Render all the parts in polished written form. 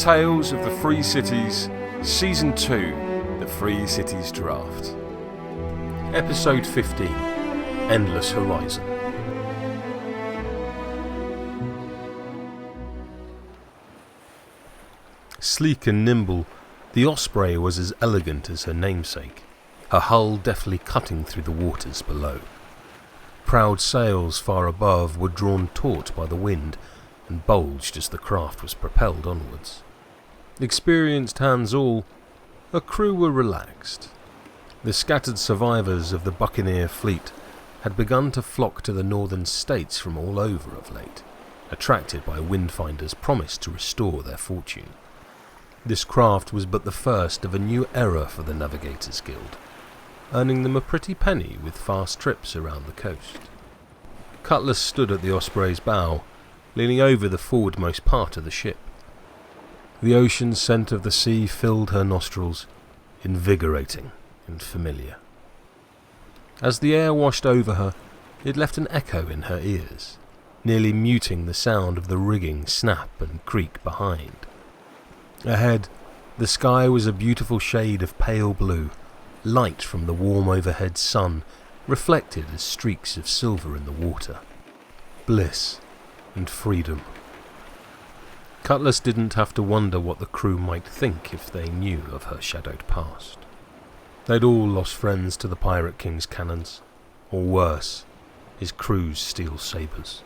Tales of the Free Cities, Season 2, The Free Cities Draft. Episode 15, Endless Horizon. Sleek and nimble, the Osprey was as elegant as her namesake, her hull deftly cutting through the waters below. Proud sails far above were drawn taut by the wind and bulged as the craft was propelled onwards. Experienced hands all, her crew were relaxed. The scattered survivors of the buccaneer fleet had begun to flock to the northern states from all over of late, attracted by Windfinder's promise to restore their fortune. This craft was but the first of a new era for the Navigators Guild, earning them a pretty penny with fast trips around the coast. Cutlass stood at the Osprey's bow, leaning over the forwardmost part of the ship. The ocean scent of the sea filled her nostrils, invigorating and familiar. As the air washed over her, it left an echo in her ears, nearly muting the sound of the rigging snap and creak behind. Ahead, the sky was a beautiful shade of pale blue, light from the warm overhead sun, reflected as streaks of silver in the water. Bliss and freedom. Cutlass didn't have to wonder what the crew might think if they knew of her shadowed past. They'd all lost friends to the Pirate King's cannons, or worse, his crew's steel sabres.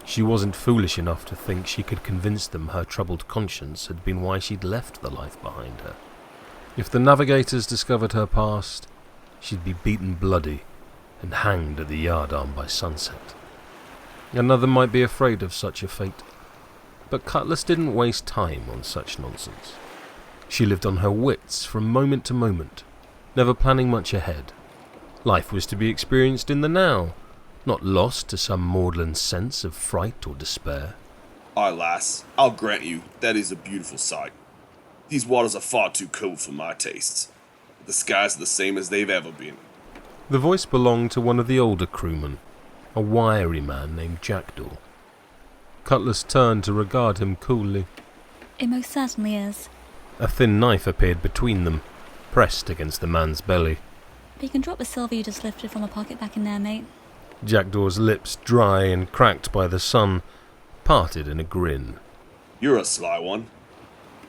She wasn't foolish enough to think she could convince them her troubled conscience had been why she'd left the life behind her. If the navigators discovered her past, she'd be beaten bloody and hanged at the yardarm by sunset. Another might be afraid of such a fate, but Cutlass didn't waste time on such nonsense. She lived on her wits from moment to moment, never planning much ahead. Life was to be experienced in the now, not lost to some maudlin sense of fright or despair. Aye, lass, I'll grant you, that is a beautiful sight. These waters are far too cold for my tastes. The skies are the same as they've ever been. The voice belonged to one of the older crewmen, a wiry man named Jackdaw. Cutlass turned to regard him coolly. It most certainly is. A thin knife appeared between them, pressed against the man's belly. But you can drop the silver you just lifted from a pocket back in there, mate. Jackdaw's lips, dry and cracked by the sun, parted in a grin. You're a sly one.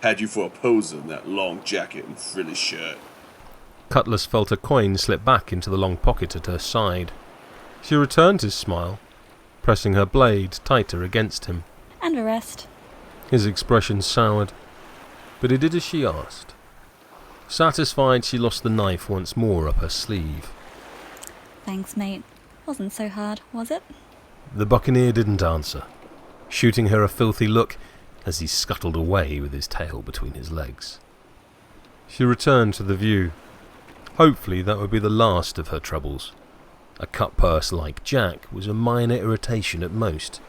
Had you for a poser in that long jacket and frilly shirt. Cutlass felt a coin slip back into the long pocket at her side. She returned his smile, pressing her blade tighter against him. And the rest. His expression soured, but he did as she asked. Satisfied, she lost the knife once more up her sleeve. Thanks, mate. Wasn't so hard, was it? The buccaneer didn't answer, shooting her a filthy look as he scuttled away with his tail between his legs. She returned to the view. Hopefully that would be the last of her troubles. A cutpurse like Jack was a minor irritation at most,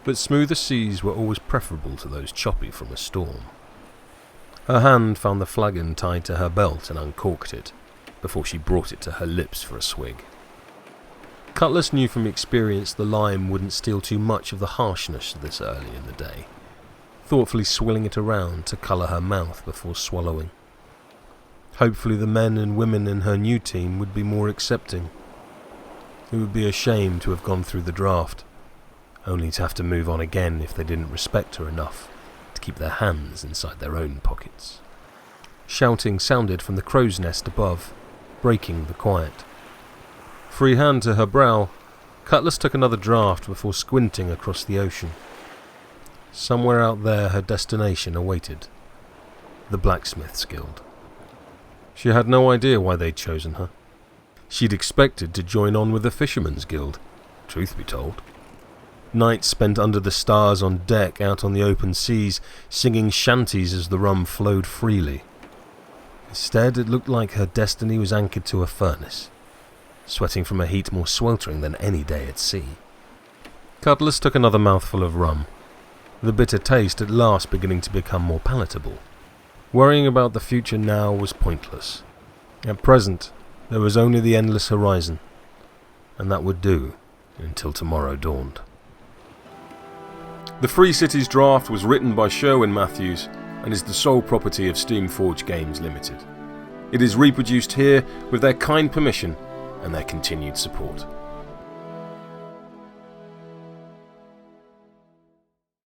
but smoother seas were always preferable to those choppy from a storm. Her hand found the flagon tied to her belt and uncorked it, before she brought it to her lips for a swig. Cutlass knew from experience the lime wouldn't steal too much of the harshness this early in the day, thoughtfully swilling it around to colour her mouth before swallowing. Hopefully the men and women in her new team would be more accepting. It would be a shame to have gone through the draft, only to have to move on again if they didn't respect her enough to keep their hands inside their own pockets. Shouting sounded from the crow's nest above, breaking the quiet. Free hand to her brow, Cutlass took another draught before squinting across the ocean. Somewhere out there her destination awaited. The Blacksmith's Guild. She had no idea why they'd chosen her. She'd expected to join on with the Fisherman's Guild, truth be told. Nights spent under the stars on deck out on the open seas, singing shanties as the rum flowed freely. Instead, it looked like her destiny was anchored to a furnace, sweating from a heat more sweltering than any day at sea. Cutlass took another mouthful of rum, the bitter taste at last beginning to become more palatable. Worrying about the future now was pointless. At present, there was only the endless horizon, and that would do until tomorrow dawned. The Free Cities Draft was written by Sherwin Matthews and is the sole property of Steamforge Games Limited. It is reproduced here with their kind permission and their continued support.